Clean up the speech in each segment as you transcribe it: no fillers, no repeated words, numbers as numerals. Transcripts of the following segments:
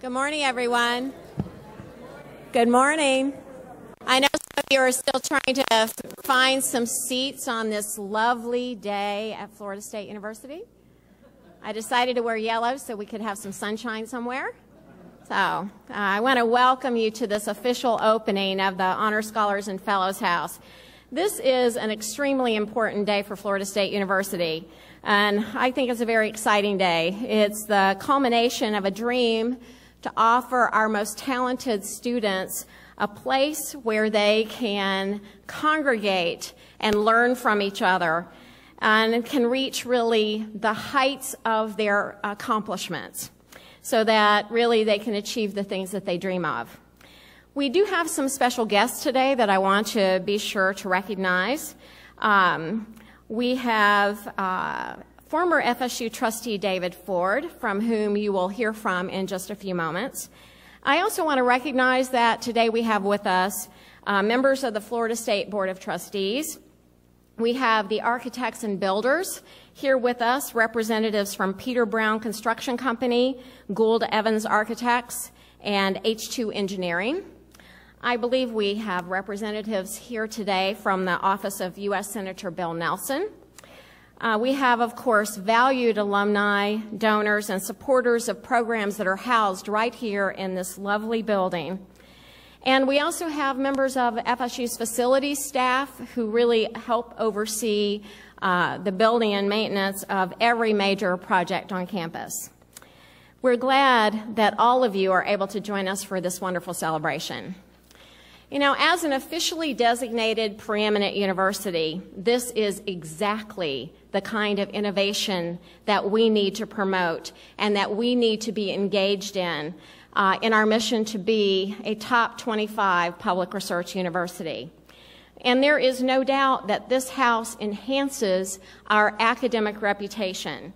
Good morning, everyone. Good morning. I know some of you are still trying to find some seats on this lovely day at Florida State University. I decided to wear yellow so we could have some sunshine somewhere. So I want to welcome you to this official opening of the Honor Scholars and Fellows House. This is an extremely important day for Florida State University, and I think it's a very exciting day. It's the culmination of a dream to offer our most talented students a place where they can congregate and learn from each other and can reach really the heights of their accomplishments so that really they can achieve the things that they dream of. We do have some special guests today that I want to be sure to recognize. We have former FSU trustee David Ford, from whom you will hear from in just a few moments. I also want to recognize that today we have with us members of the Florida State Board of Trustees. We have the architects and builders here with us, representatives from Peter Brown Construction Company, Gould Evans Architects, and H2 Engineering. I believe we have representatives here today from the office of U.S. Senator Bill Nelson. We have, of course, valued alumni, donors, and supporters of programs that are housed right here in this lovely building. And we also have members of FSU's facilities staff who really help oversee the building and maintenance of every major project on campus. We're glad that all of you are able to join us for this wonderful celebration. You know, as an officially designated preeminent university, this is exactly the kind of innovation that we need to promote and that we need to be engaged in our mission to be a top 25 public research university. And there is no doubt that this house enhances our academic reputation.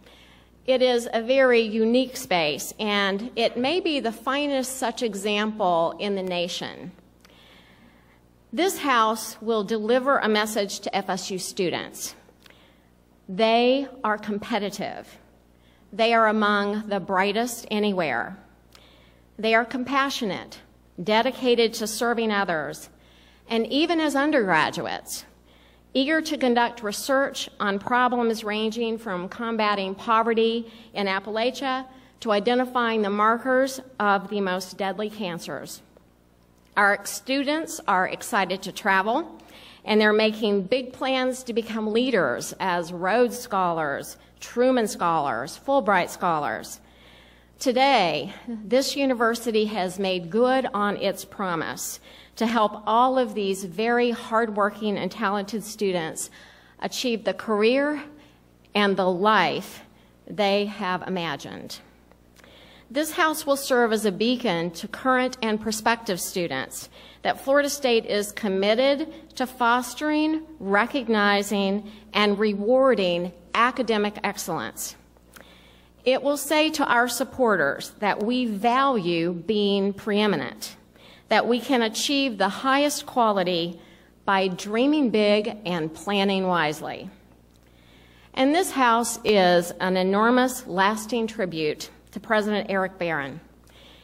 It is a very unique space, and it may be the finest such example in the nation. This house will deliver a message to FSU students. They are competitive. They are among the brightest anywhere. They are compassionate, dedicated to serving others, and even as undergraduates, eager to conduct research on problems ranging from combating poverty in Appalachia to identifying the markers of the most deadly cancers. Our students are excited to travel, and they're making big plans to become leaders as Rhodes Scholars, Truman Scholars, Fulbright Scholars. Today, this university has made good on its promise to help all of these very hardworking and talented students achieve the career and the life they have imagined. This house will serve as a beacon to current and prospective students that Florida State is committed to fostering, recognizing, and rewarding academic excellence. It will say to our supporters that we value being preeminent, that we can achieve the highest quality by dreaming big and planning wisely. And this house is an enormous, lasting tribute to President Eric Barron.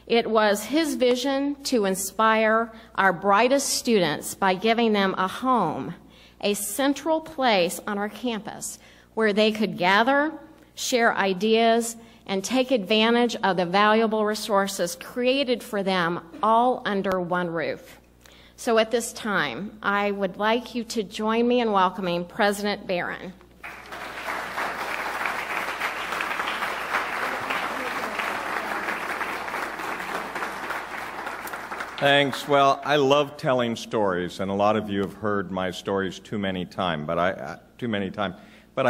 It was his vision to inspire our brightest students by giving them a home, a central place on our campus where they could gather, share ideas, and take advantage of the valuable resources created for them all under one roof. So at this time, I would like you to join me in welcoming President Barron. Thanks. Well, I love telling stories, and a lot of you have heard my stories too many times, but I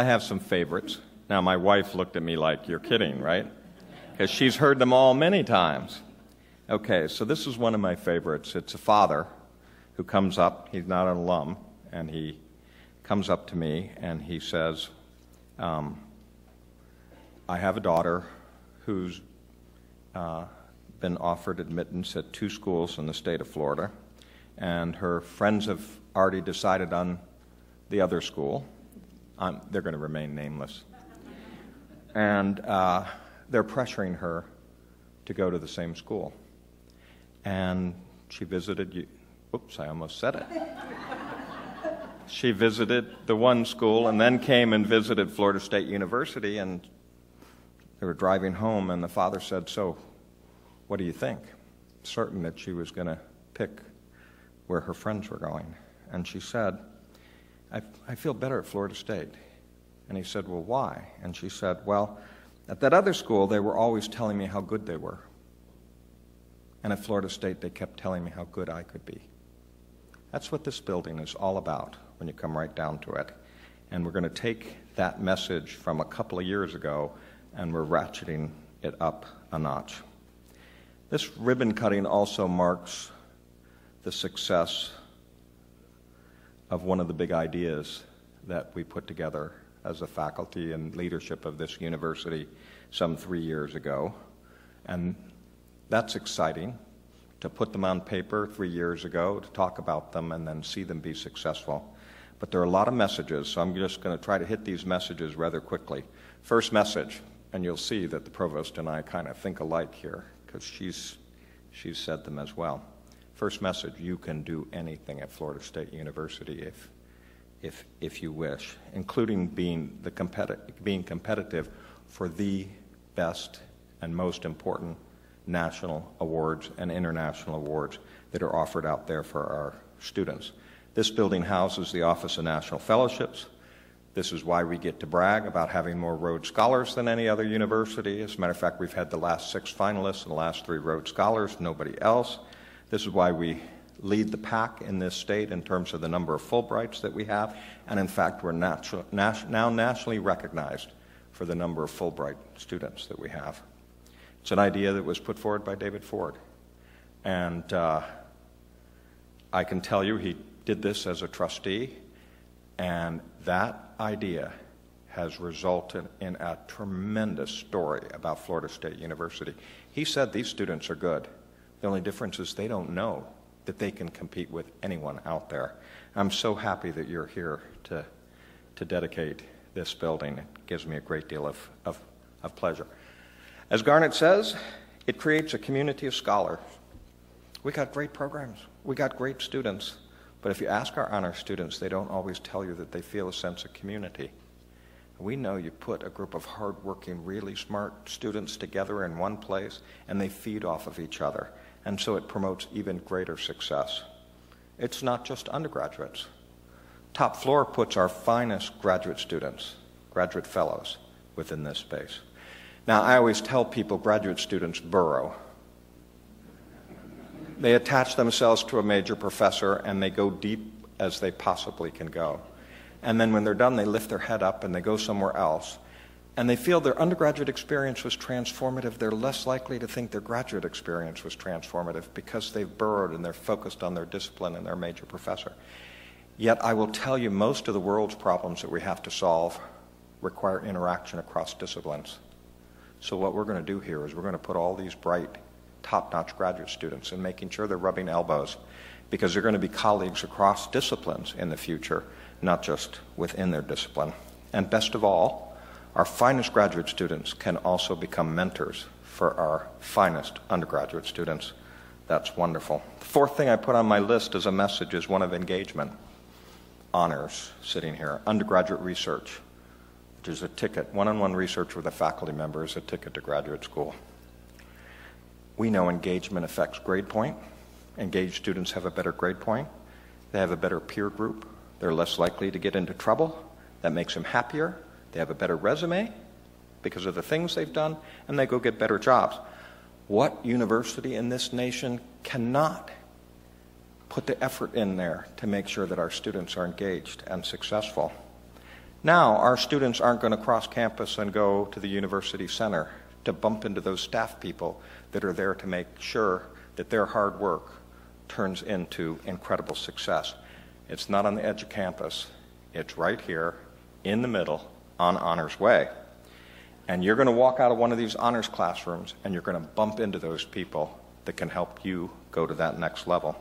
have some favorites. Now, my wife looked at me like, you're kidding, right? Because she's heard them all many times. Okay, so this is one of my favorites. It's a father who comes up. He's not an alum, and he comes up to me, and he says, I have a daughter who's been offered admittance at 2 schools in the state of Florida, and her friends have already decided on the other school. They're going to remain nameless. And they're pressuring her to go to the same school. And she visited you. Oops, I almost said it. She visited the one school and then came and visited Florida State University, and they were driving home, and the father said, "So, what do you think?" Certain that she was going to pick where her friends were going. And she said, I feel better at Florida State. And he said, "Well, why?" And she said, "Well, at that other school, they were always telling me how good they were. And at Florida State, they kept telling me how good I could be." That's what this building is all about when you come right down to it. And we're going to take that message from a couple of years ago, and we're ratcheting it up a notch. This ribbon cutting also marks the success of one of the big ideas that we put together as a faculty and leadership of this university some 3 years ago. And that's exciting, to put them on paper 3 years ago, to talk about them, and then see them be successful. But there are a lot of messages, so I'm just going to try to hit these messages rather quickly. First message, and you'll see that the provost and I kind of think alike here, because she's said them as well. First message: you can do anything at Florida State University if you wish, including being competitive for the best and most important national awards and international awards that are offered out there for our students. This building houses the Office of National Fellowships. This is why we get to brag about having more Rhodes Scholars than any other university. As a matter of fact, we've had the last 6 finalists and the last 3 Rhodes Scholars, nobody else. This is why we lead the pack in this state in terms of the number of Fulbrights that we have. And in fact, we're now nationally recognized for the number of Fulbright students that we have. It's an idea that was put forward by David Ford. And I can tell you he did this as a trustee, and that idea has resulted in a tremendous story about Florida State University. He said these students are good. The only difference is they don't know that they can compete with anyone out there. I'm so happy that you're here to dedicate this building. It gives me a great deal of pleasure. As Garnett says, it creates a community of scholars. We got great programs. We got great students. But if you ask our honor students, they don't always tell you that they feel a sense of community. We know you put a group of hardworking, really smart students together in one place, and they feed off of each other. And so it promotes even greater success. It's not just undergraduates. Top floor puts our finest graduate students, graduate fellows, within this space. Now, I always tell people graduate students burrow. They attach themselves to a major professor, and they go deep as they possibly can go. And then when they're done, they lift their head up and they go somewhere else. And they feel their undergraduate experience was transformative. They're less likely to think their graduate experience was transformative because they've burrowed and they're focused on their discipline and their major professor. Yet I will tell you, most of the world's problems that we have to solve require interaction across disciplines. So what we're going to do here is we're going to put all these bright, top-notch graduate students and making sure they're rubbing elbows, because they're going to be colleagues across disciplines in the future, not just within their discipline. And best of all, our finest graduate students can also become mentors for our finest undergraduate students. That's wonderful. The fourth thing I put on my list as a message is one of engagement. Honors, sitting here. Undergraduate research, which is a ticket. One-on-one research with a faculty member is a ticket to graduate school. We know engagement affects grade point. Engaged students have a better grade point. They have a better peer group. They're less likely to get into trouble. That makes them happier. They have a better resume because of the things they've done, and they go get better jobs. What university in this nation cannot put the effort in there to make sure that our students are engaged and successful? Now, our students aren't going to cross campus and go to the university center to bump into those staff people that are there to make sure that their hard work turns into incredible success. It's not on the edge of campus. It's right here in the middle on Honors Way. And you're going to walk out of one of these honors classrooms and you're going to bump into those people that can help you go to that next level.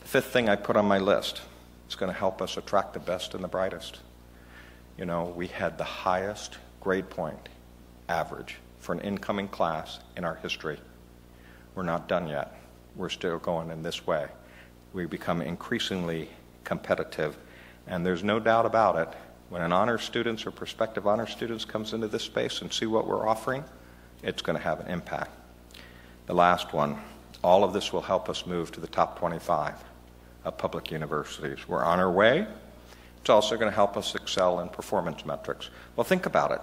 The fifth thing I put on my list is going to help us attract the best and the brightest. You know, we had the highest grade point average for an incoming class in our history we're not done yet. We're still going in this way. We become increasingly competitive, and there's no doubt about it. When an honors students or prospective honors students comes into this space and see what we're offering, it's going to have an impact. The last one, all of this will help us move to the top 25 of public universities. We're on our way. It's also going to help us excel in performance metrics. Well, think about it.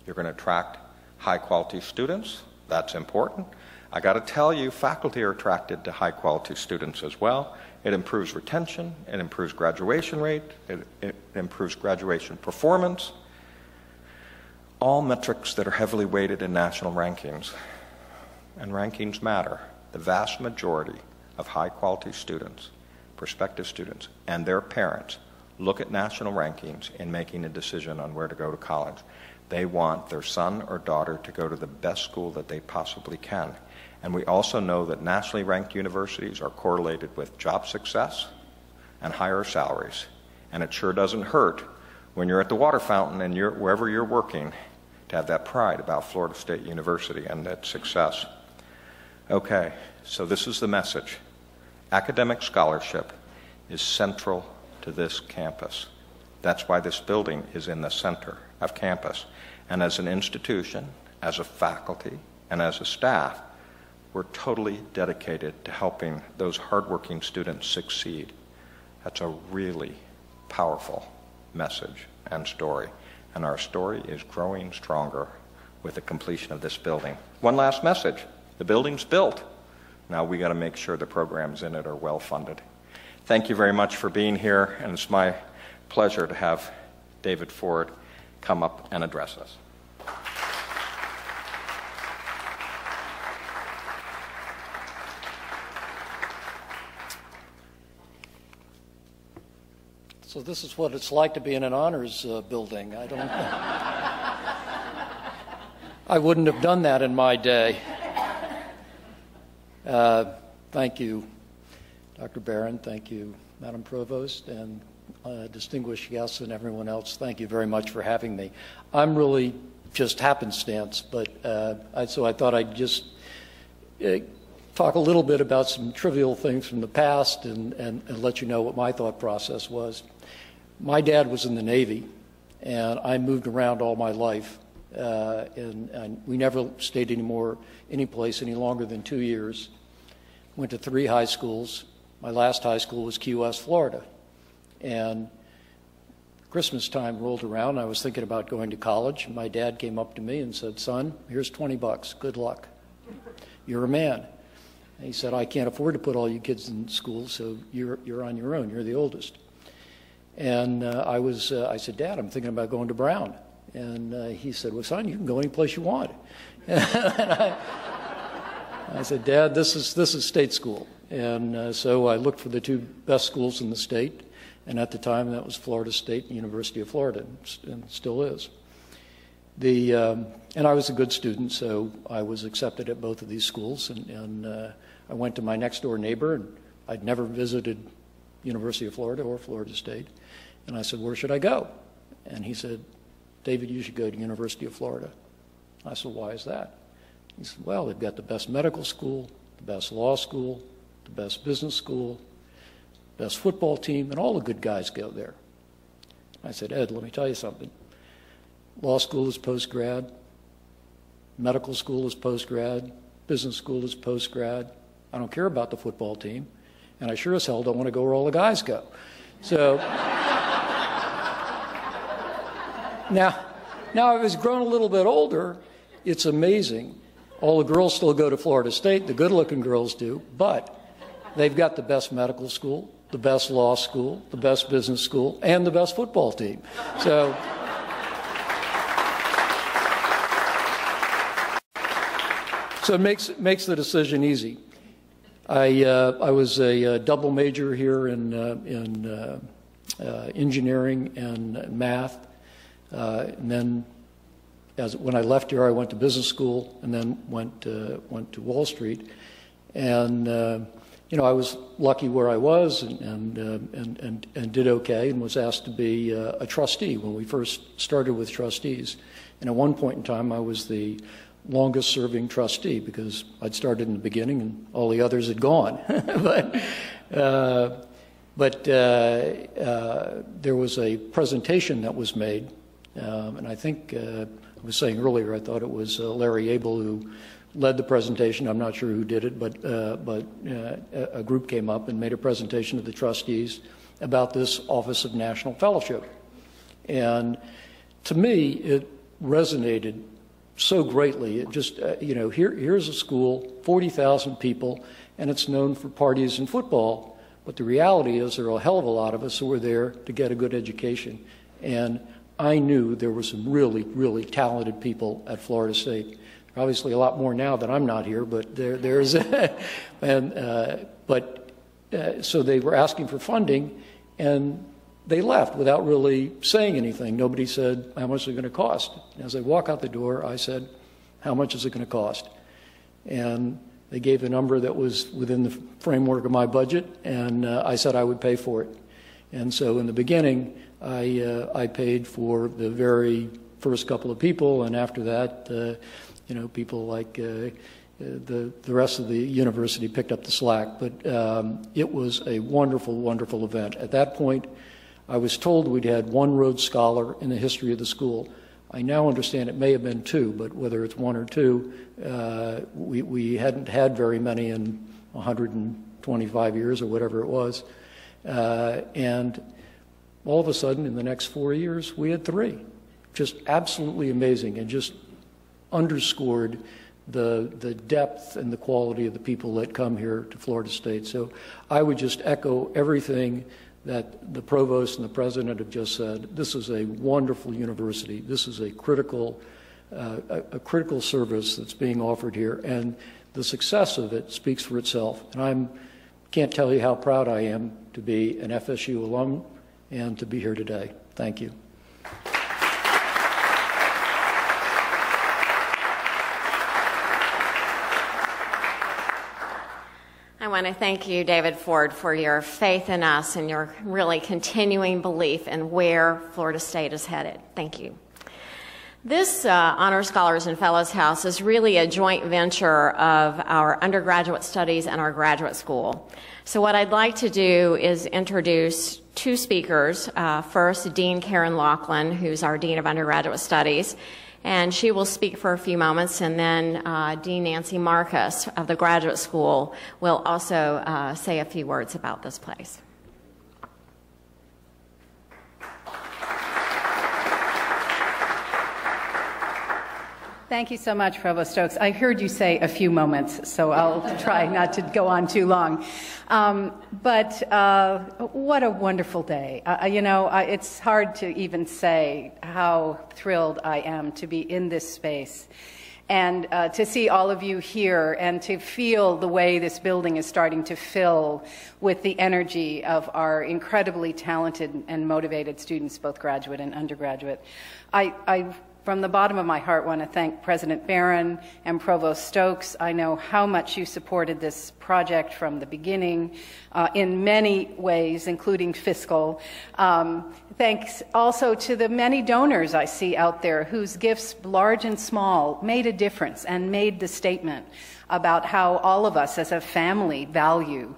You're going to attract high-quality students. That's important. I got to tell you, faculty are attracted to high-quality students as well. It improves retention. It improves graduation rate. It improves graduation performance. All metrics that are heavily weighted in national rankings. And rankings matter. The vast majority of high-quality students, prospective students, and their parents look at national rankings in making a decision on where to go to college. They want their son or daughter to go to the best school that they possibly can. And we also know that nationally ranked universities are correlated with job success and higher salaries. And it sure doesn't hurt when you're at the water fountain and wherever you're working to have that pride about Florida State University and its success. Okay, so this is the message. Academic scholarship is central to this campus. That's why this building is in the center of campus. And as an institution, as a faculty, and as a staff, we're totally dedicated to helping those hardworking students succeed. That's a really powerful message and story. And our story is growing stronger with the completion of this building. One last message. The building's built. Now we got to make sure the programs in it are well funded. Thank you very much for being here, and it's my pleasure to have David Ford come up and address us. So this is what it's like to be in an honors building. I wouldn't have done that in my day. Thank you, Dr. Barron. Thank you, Madam Provost, and distinguished guests and everyone else. Thank you very much for having me. I'm really just happenstance, but so I thought I'd just talk a little bit about some trivial things from the past and let you know what my thought process was. My dad was in the Navy, and I moved around all my life, and we never stayed any place any longer than 2 years. Went to 3 high schools. My last high school was Key West, Florida. And Christmas time rolled around. I was thinking about going to college. My dad came up to me and said, "Son, here's $20. Good luck. You're a man." And he said, "I can't afford to put all you kids in school, so you're on your own. You're the oldest." And I said, "Dad, I'm thinking about going to Brown." And he said, "Well, son, you can go any place you want." And I said, "Dad, this is state school." And so I looked for the 2 best schools in the state. And at the time, that was Florida State and University of Florida, and still is. And I was a good student, so I was accepted at both of these schools. And I went to my next-door neighbor, and I'd never visited University of Florida or Florida State. And I said, "Where should I go?" And he said, "David, you should go to University of Florida." I said, "Why is that?" He said, "Well, they've got the best medical school, the best law school, the best business school, best football team, and all the good guys go there." I said, "Ed, let me tell you something. Law school is post-grad, medical school is post-grad, business school is post-grad. I don't care about the football team, and I sure as hell don't want to go where all the guys go." So now I was grown a little bit older. It's amazing. All the girls still go to Florida State, the good-looking girls do, but they've got the best medical school, the best law school, the best business school, and the best football team. So it makes the decision easy. I was a double major here in engineering and math, and then when I left here, I went to business school and then went to Wall Street, and I was lucky where I was and did okay, and was asked to be a trustee when we first started with trustees. And at one point in time, I was the longest serving trustee because I'd started in the beginning and all the others had gone. But there was a presentation that was made, and I think I was saying earlier, I thought it was Larry Abel who led the presentation. I'm not sure who did it, but a group came up and made a presentation to the trustees about this Office of National Fellowship. And to me, it resonated so greatly. It just, here's a school, 40,000 people, and it's known for parties and football. But the reality is there are a hell of a lot of us who are there to get a good education. And I knew there were some really, really talented people at Florida State. Obviously a lot more now that I'm not here, but there's, so they were asking for funding, and they left without really saying anything. Nobody said, how much is it going to cost? As I walk out the door, I said, how much is it going to cost? And they gave a number that was within the framework of my budget, and I said I would pay for it. And so in the beginning, I paid for the very first couple of people, and after that, people like the rest of the university picked up the slack. But it was a wonderful, wonderful event. At that point, I was told we'd had one Rhodes Scholar in the history of the school. I now understand it may have been two, but whether it's one or two, we hadn't had very many in 125 years or whatever it was. And all of a sudden, in the next 4 years, we had three. Just absolutely amazing, and just underscored the depth and the quality of the people that come here to Florida State. So I would just echo everything that the provost and the president have just said. This is a wonderful university. This is a critical service that's being offered here, and the success of it speaks for itself. And I can't tell you how proud I am to be an FSU alum and to be here today. Thank you. I want to thank you, David Ford, for your faith in us and your really continuing belief in where Florida State is headed. Thank you. This Honor Scholars and Fellows House is really a joint venture of our undergraduate studies and our graduate school. So what I'd like to do is introduce two speakers. First, Dean Karen Laughlin, who's our Dean of Undergraduate Studies, and she will speak for a few moments, and then Dean Nancy Marcus of the Graduate School will also say a few words about this place. Thank you so much, Provost Stokes. I heard you say a few moments, so I'll try not to go on too long. But what a wonderful day. It's hard to even say how thrilled I am to be in this space and to see all of you here and to feel the way this building is starting to fill with the energy of our incredibly talented and motivated students, both graduate and undergraduate. I from the bottom of my heart, want to thank President Barron and Provost Stokes. I know how much you supported this project from the beginning in many ways, including fiscal. Thanks also to the many donors I see out there whose gifts, large and small, made a difference and made the statement about how all of us as a family value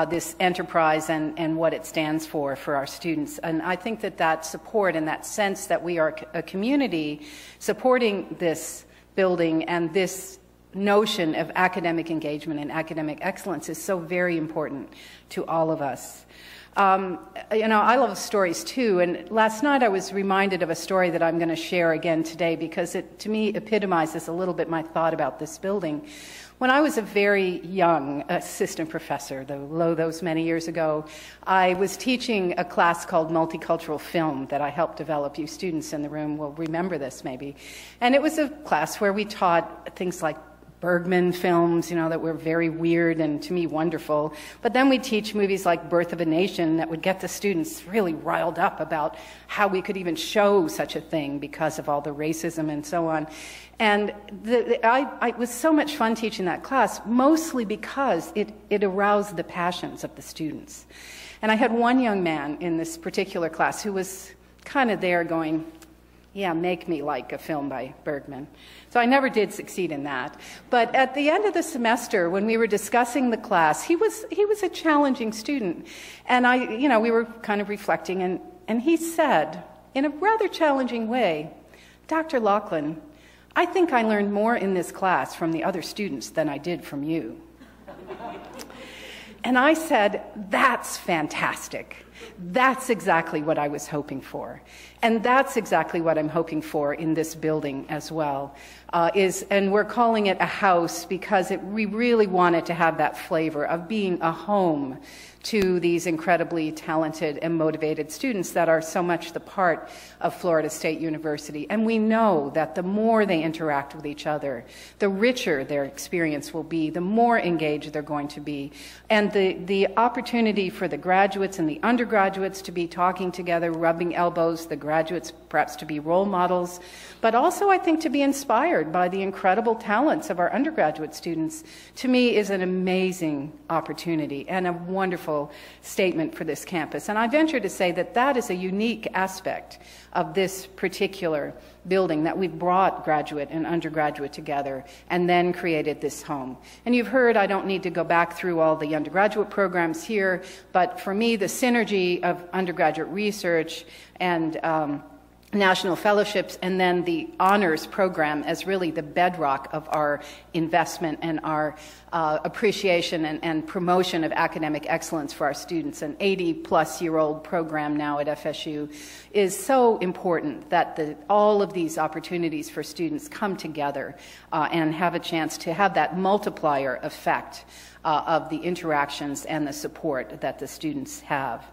this enterprise and what it stands for our students. And I think that that support and that sense that we are a community supporting this building and this notion of academic engagement and academic excellence is so very important to all of us. I love stories too, and last night I was reminded of a story that I'm going to share again today because it, to me, epitomizes a little bit my thought about this building. When I was a very young assistant professor, those many years ago, I was teaching a class called Multicultural Film that I helped develop. You students in the room will remember this maybe. And it was a class where we taught things like Bergman films, that were very weird and to me wonderful. But then we'd teach movies like Birth of a Nation that would get the students really riled up about how we could even show such a thing because of all the racism and so on. And it was so much fun teaching that class, mostly because it aroused the passions of the students. And I had one young man in this particular class who was kind of there going, Yeah, make me like a film by Bergman. So I never did succeed in that. But at the end of the semester, when we were discussing the class, he was a challenging student. And we were kind of reflecting, and he said, in a rather challenging way, "Dr. Laughlin, I think I learned more in this class from the other students than I did from you." And I said, "That's fantastic. That's exactly what I was hoping for." And that's exactly what I'm hoping for in this building as well. And we're calling it a house because we really wanted to have that flavor of being a home to these incredibly talented and motivated students that are so much the part of Florida State University. And we know that the more they interact with each other, the richer their experience will be, the more engaged they're going to be. And the opportunity for the graduates and the undergraduates to be talking together, rubbing elbows, the graduates perhaps to be role models, but also I think to be inspired by the incredible talents of our undergraduate students, to me is an amazing opportunity and a wonderful statement for this campus. And I venture to say that that is a unique aspect of this particular building, that we've brought graduate and undergraduate together and then created this home. And you've heard, I don't need to go back through all the undergraduate programs here, but for me, the synergy of undergraduate research and national fellowships, and then the honors program as really the bedrock of our investment and our appreciation and promotion of academic excellence for our students. An 80-plus-year-old program now at FSU is so important that all of these opportunities for students come together and have a chance to have that multiplier effect of the interactions and the support that the students have.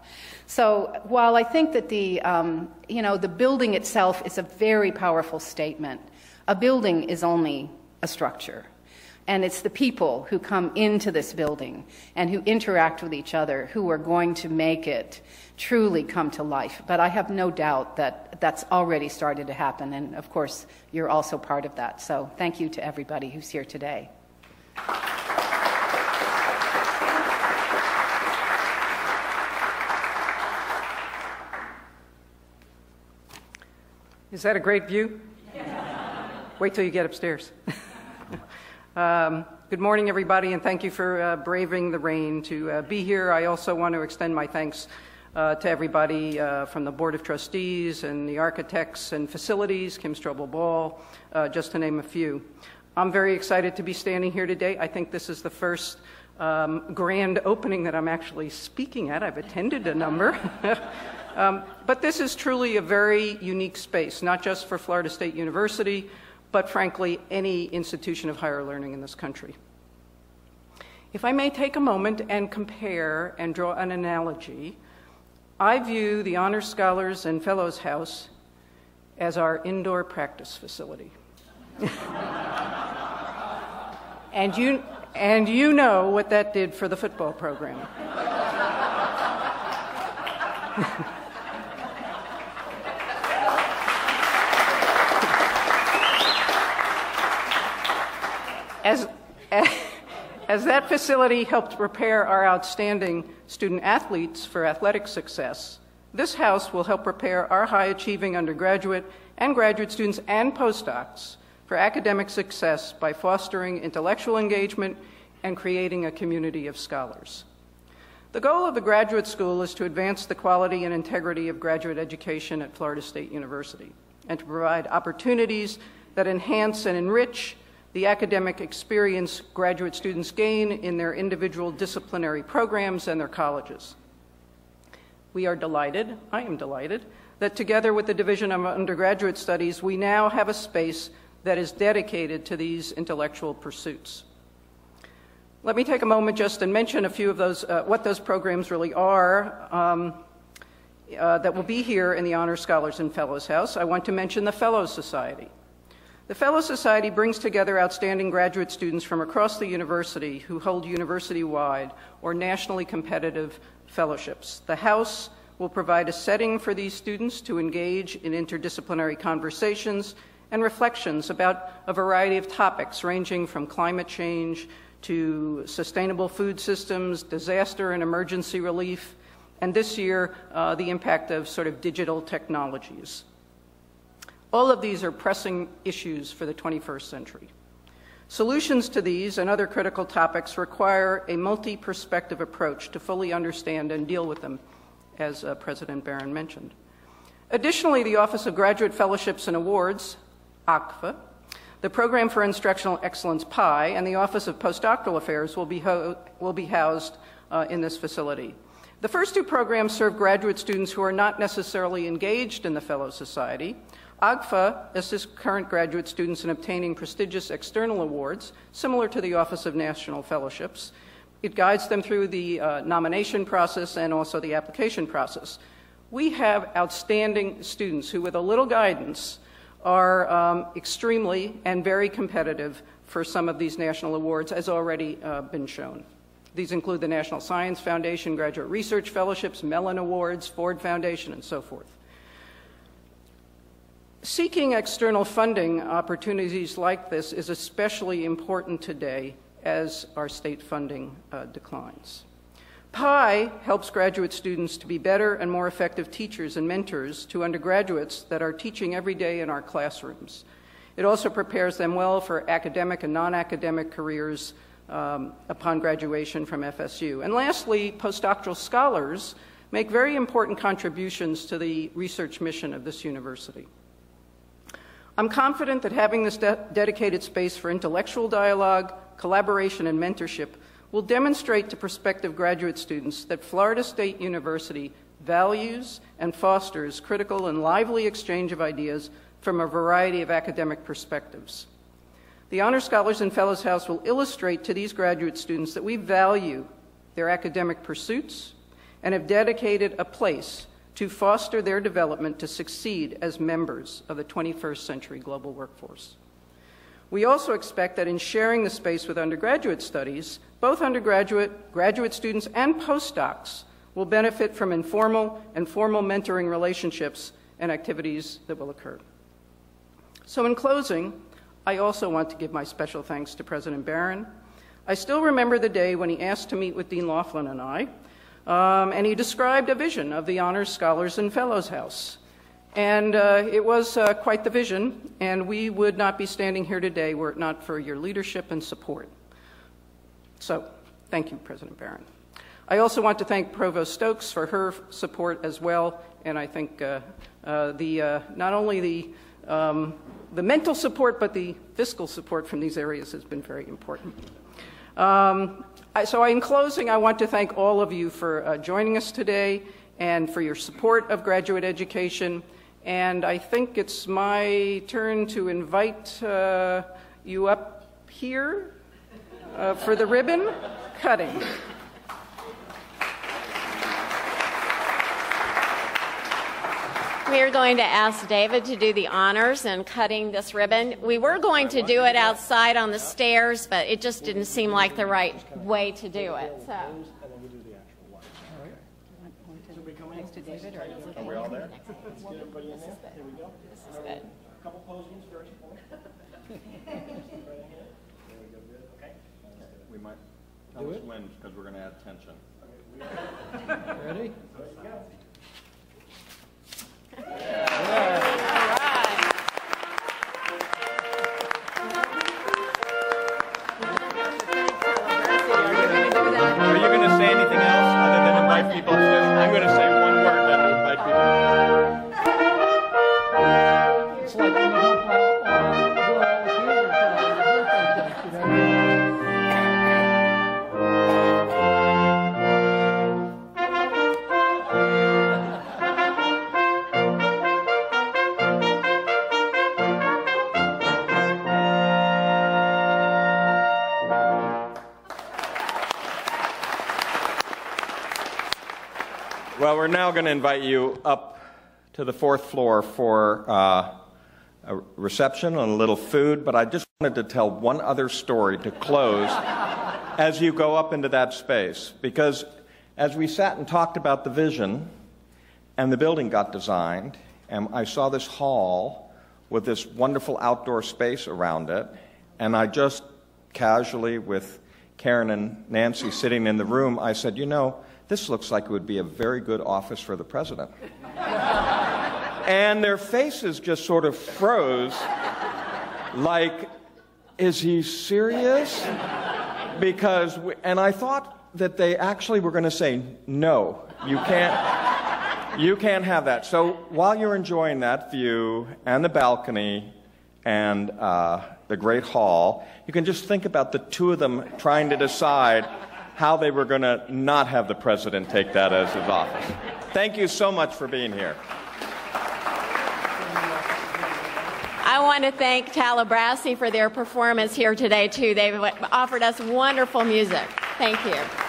So while I think that the building itself is a very powerful statement, a building is only a structure. And it's the people who come into this building and who interact with each other who are going to make it truly come to life. But I have no doubt that that's already started to happen. And of course, you're also part of that. So thank you to everybody who's here today. Is that a great view? Wait till you get upstairs. Good morning, everybody, and thank you for braving the rain to be here. I also want to extend my thanks to everybody from the Board of Trustees and the architects and facilities, Kim Strobel-Ball, just to name a few. I'm very excited to be standing here today. I think this is the first grand opening that I'm actually speaking at. I've attended a number. But this is truly a very unique space, not just for Florida State University, but frankly, any institution of higher learning in this country. If I may take a moment and compare and draw an analogy, I view the Honors Scholars and Fellows House as our indoor practice facility. And you know what that did for the football program. As that facility helped prepare our outstanding student athletes for athletic success, this house will help prepare our high-achieving undergraduate and graduate students and postdocs for academic success by fostering intellectual engagement and creating a community of scholars. The goal of the graduate school is to advance the quality and integrity of graduate education at Florida State University and to provide opportunities that enhance and enrich the academic experience graduate students gain in their individual disciplinary programs and their colleges. We are delighted, I am delighted, that together with the Division of Undergraduate Studies, we now have a space that is dedicated to these intellectual pursuits. Let me take a moment just and mention a few of those, what those programs really are that will be here in the Honors Scholars and Fellows House. I want to mention the Fellows Society. The Fellows Society brings together outstanding graduate students from across the university who hold university-wide or nationally competitive fellowships. The House will provide a setting for these students to engage in interdisciplinary conversations and reflections about a variety of topics ranging from climate change to sustainable food systems, disaster and emergency relief, and this year, the impact of sort of digital technologies. All of these are pressing issues for the 21st century. Solutions to these and other critical topics require a multi-perspective approach to fully understand and deal with them, as President Barron mentioned. Additionally, the Office of Graduate Fellowships and Awards, OGFA, the Program for Instructional Excellence, PI, and the Office of Postdoctoral Affairs will be housed in this facility. The first two programs serve graduate students who are not necessarily engaged in the Fellow Society. OGFA assists current graduate students in obtaining prestigious external awards, similar to the Office of National Fellowships. It guides them through the nomination process and also the application process. We have outstanding students who, with a little guidance, are extremely and very competitive for some of these national awards, as already been shown. These include the National Science Foundation, Graduate Research Fellowships, Mellon Awards, Ford Foundation, and so forth. Seeking external funding opportunities like this is especially important today as our state funding declines. PI helps graduate students to be better and more effective teachers and mentors to undergraduates that are teaching every day in our classrooms. It also prepares them well for academic and non-academic careers upon graduation from FSU. And lastly, postdoctoral scholars make very important contributions to the research mission of this university. I'm confident that having this dedicated space for intellectual dialogue, collaboration, and mentorship will demonstrate to prospective graduate students that Florida State University values and fosters critical and lively exchange of ideas from a variety of academic perspectives. The Honor Scholars and Fellows House will illustrate to these graduate students that we value their academic pursuits and have dedicated a place to foster their development to succeed as members of the 21st century global workforce. We also expect that in sharing the space with undergraduate studies, both undergraduate, graduate students, and postdocs will benefit from informal and formal mentoring relationships and activities that will occur. So in closing, I also want to give my special thanks to President Barron. I still remember the day when he asked to meet with Dean Laughlin and I, and he described a vision of the Honors Scholars and Fellows House. And it was quite the vision, and we would not be standing here today were it not for your leadership and support. So, thank you, President Barron. I also want to thank Provost Stokes for her support as well, and I think not only the mental support, but the fiscal support from these areas has been very important. So in closing, I want to thank all of you for joining us today and for your support of graduate education. And I think it's my turn to invite you up here for the ribbon cutting. We are going to ask David to do the honors in cutting this ribbon. We were going to do it outside on the stairs, but it just didn't seem like the right way to do it. So. Next to David, or Are we all there? This is good. This is good. A couple poses first. Okay. We might tell us when, because we're going to add tension. Ready? Are you going to say anything else other than invite people upstairs? I'm going to say one word and invite people. It's like when you help all the kids, you know. Well, we're now going to invite you up to the fourth floor for a reception and a little food, but I just wanted to tell one other story to close as you go up into that space, because as we sat and talked about the vision and the building got designed, and I saw this hall with this wonderful outdoor space around it, and I just casually, with Karen and Nancy sitting in the room, I said, you know, this looks like it would be a very good office for the president. And their faces just sort of froze, like, is he serious? Because, and I thought that they actually were going to say, no, you can't have that. So while you're enjoying that view and the balcony and the Great Hall, you can just think about the two of them trying to decide how they were going to not have the president take that as his office. Thank you so much for being here. I want to thank Tallahassee for their performance here today, too. They've offered us wonderful music. Thank you.